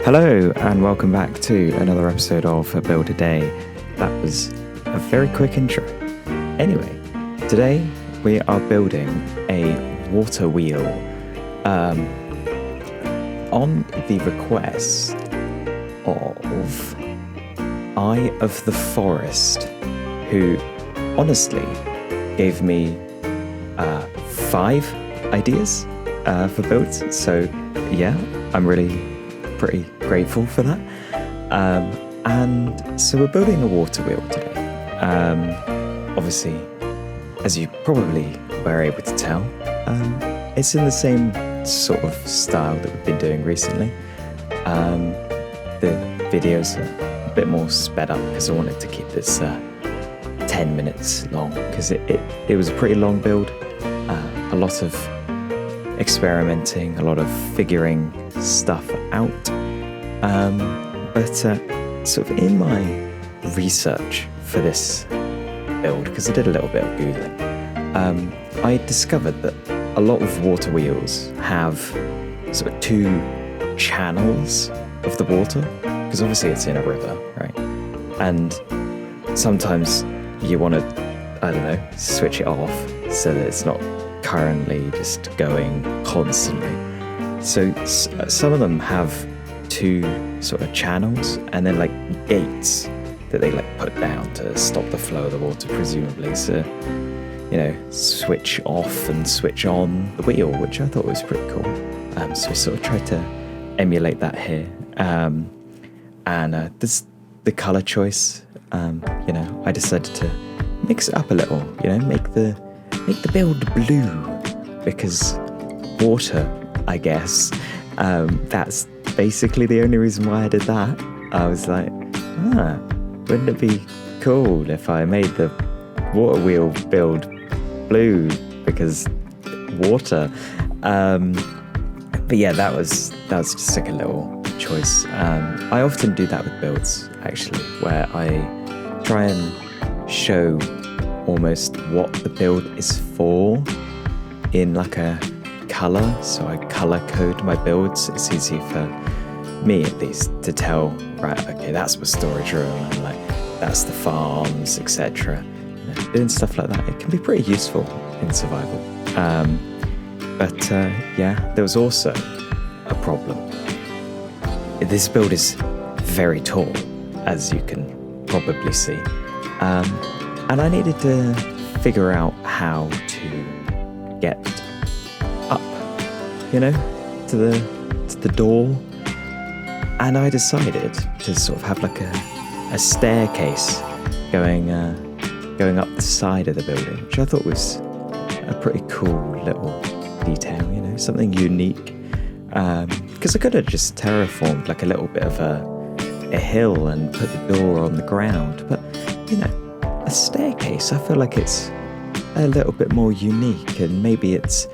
Hello and welcome back to another episode of A Build a Day. That was a very quick intro. Anyway, today we are building a water wheel on the request of Eye of the Forest, who honestly gave me 5 ideas for builds. So yeah, I'm really pretty grateful for that. And so we're building a water wheel today. Obviously, as you probably were able to tell, it's in the same sort of style that we've been doing recently. The videos are a bit more sped up because I wanted to keep this 10 minutes long because it was a pretty long build. A lot of experimenting, a lot of figuring stuff out. But sort of in my research for this build, because I did a little bit of Googling, I discovered that a lot of water wheels have sort of 2 channels of the water, because obviously it's in a river, right? And sometimes you want to, I don't know, switch it off so that it's not currently just going constantly. So some of them have 2 sort of channels and then like gates that they like put down to stop the flow of the water, presumably. So, you know, switch off and switch on the wheel, which I thought was pretty cool. So we sort of tried to emulate that here. And this the color choice. You know, I decided to mix it up a little. You know, make the build blue, because water, I guess. That's basically the only reason why I did that. I was like, wouldn't it be cool if I made the water wheel build blue because water? But yeah, that was just like a little choice. I often do that with builds, actually, where I try and show almost what the build is for in like a color. So I color code my builds. It's easy for me, at least, to tell, right, okay, that's the storage room, and like that's the farms, etc. You know, doing stuff like that, it can be pretty useful in survival. But yeah, there was also a problem. This build is very tall, as you can probably see. And I needed to figure out how to get up, you know, to the door. And I decided to sort of have like a staircase going up the side of the building, which I thought was a pretty cool little detail, you know, something unique. Because I could have just terraformed like a little bit of a hill and put the door on the ground, but you know, a staircase, I feel like it's a little bit more unique, and maybe it's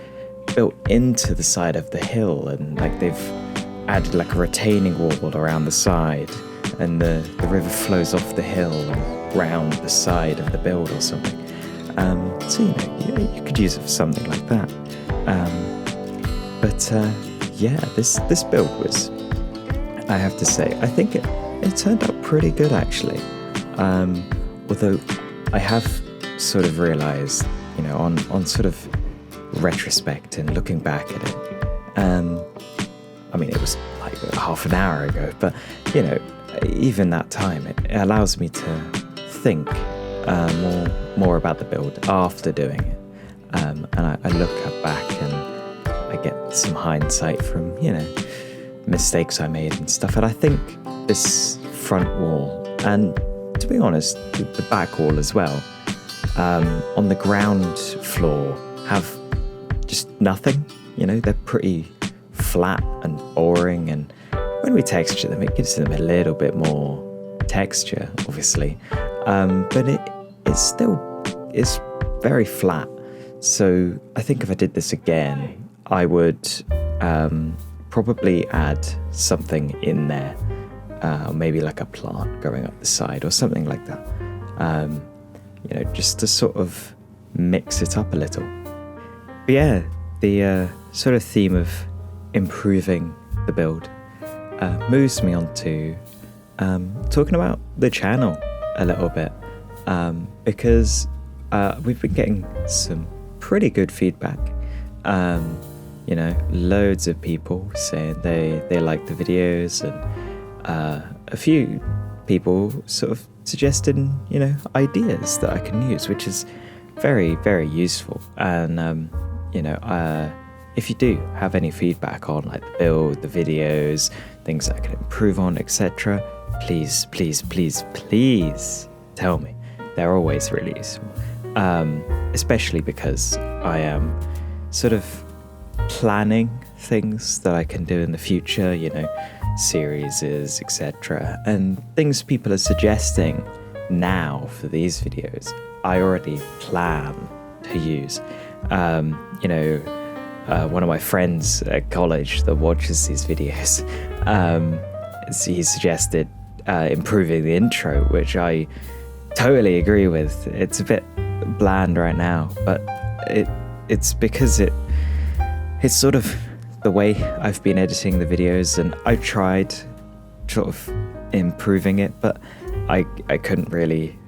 built into the side of the hill, and like they've added like a retaining wall around the side, and the river flows off the hill and round the side of the build or something. So you know, you could use it for something like that. But yeah, this build was, I have to say, I think it turned out pretty good, actually. Although I have sort of realised, you know, on sort of retrospect and looking back at it, I mean, it was like half an hour ago, but, you know, even that time, it allows me to think more about the build after doing it. And I look back and I get some hindsight from, you know, mistakes I made and stuff. And I think this front wall, and to be honest, the back wall as well, on the ground floor have just nothing. You know, they're pretty flat and boring, and when we texture them, it gives them a little bit more texture, obviously. But it's very flat. So I think if I did this again, I would probably add something in there, maybe like a plant going up the side or something like that. You know, just to sort of mix it up a little. But yeah, the sort of theme of improving the build. moves me on to talking about the channel a little bit, because we've been getting some pretty good feedback. Loads of people saying they like the videos, and a few people sort of suggesting, ideas that I can use, which is very, very useful. And, if you do have any feedback on like the build, the videos, things that I can improve on, etc., please, please, please, please tell me. They're always really useful, especially because I am sort of planning things that I can do in the future, series, etc. And things people are suggesting now for these videos, I already plan to use. One of my friends at college that watches these videos, he suggested improving the intro, which I totally agree with. It's a bit bland right now, but it's because it's sort of the way I've been editing the videos, and I tried sort of improving it, but I couldn't really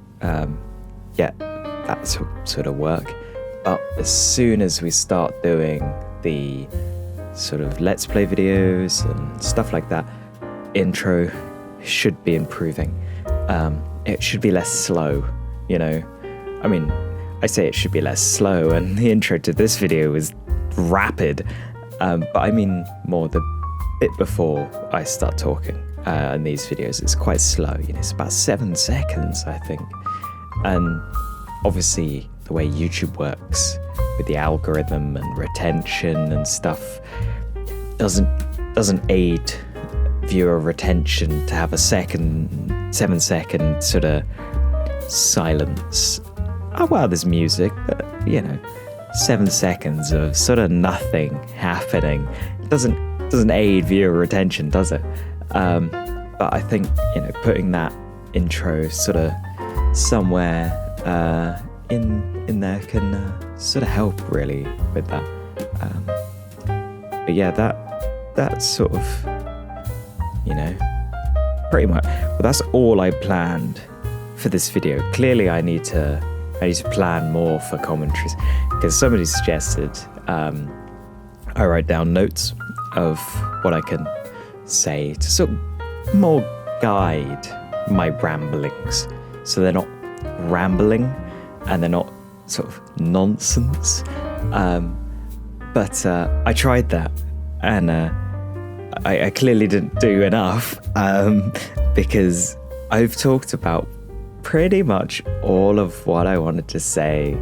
get that sort of work. But as soon as we start doing the sort of let's play videos and stuff like that, intro should be improving. It should be less slow, I mean, I say it should be less slow, and the intro to this video was rapid, but I mean more the bit before I start talking in these videos. It's quite slow, it's about 7 seconds, I think. And obviously the way YouTube works with the algorithm and retention and stuff doesn't aid viewer retention to have a 7-second sort of silence. Oh well, there's music, but 7 seconds of sort of nothing happening doesn't aid viewer retention, does it? But I think putting that intro sort of somewhere in there can sort of help really with that. But yeah, that's sort of pretty much. Well, that's all I planned for this video. Clearly, I need to plan more for commentaries, because somebody suggested I write down notes of what I can say to sort of more guide my ramblings, so they're not rambling and they're not sort of nonsense. But I tried that, and I clearly didn't do enough, because I've talked about pretty much all of what I wanted to say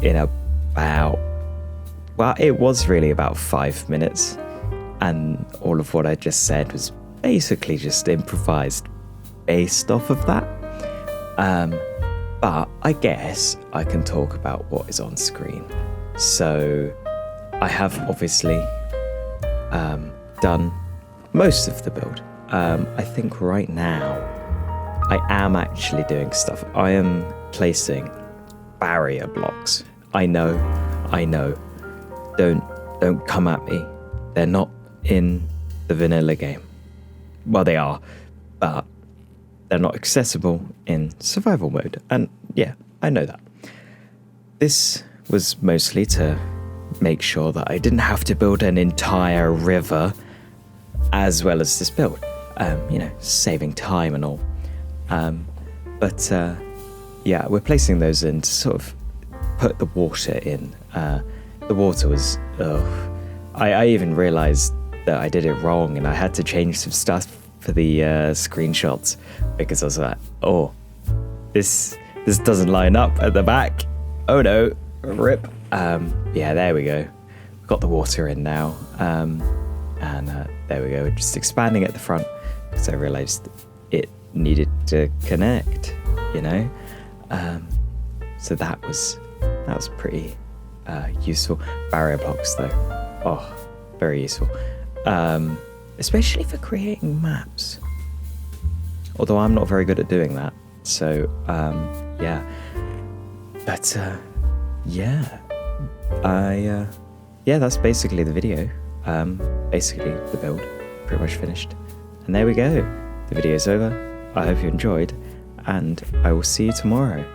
in about, well, it was really about 5 minutes, and all of what I just said was basically just improvised based off of that. But I guess I can talk about what is on screen. So I have obviously done most of the build. I think right now I am actually doing stuff. I am placing barrier blocks. I know. Don't come at me. They're not in the vanilla game. Well, they are, but they're not accessible in survival mode. And yeah, I know that. This was mostly to make sure that I didn't have to build an entire river as well as this build. Saving time and all. But yeah, we're placing those in to sort of put the water in. The water was, I even realized that I did it wrong, and I had to change some stuff for the screenshots, because I was like, oh, this doesn't line up at the back. Oh no, rip. Yeah, there we go. We've got the water in now. And there we go. We're just expanding at the front, because I realized it needed to connect, so that was pretty useful. Barrier blocks though, very useful, especially for creating maps, although I'm not very good at doing that. So yeah, but yeah, that's basically the video. Basically the build pretty much finished. And there we go. The video's over. I hope you enjoyed, and I will see you tomorrow.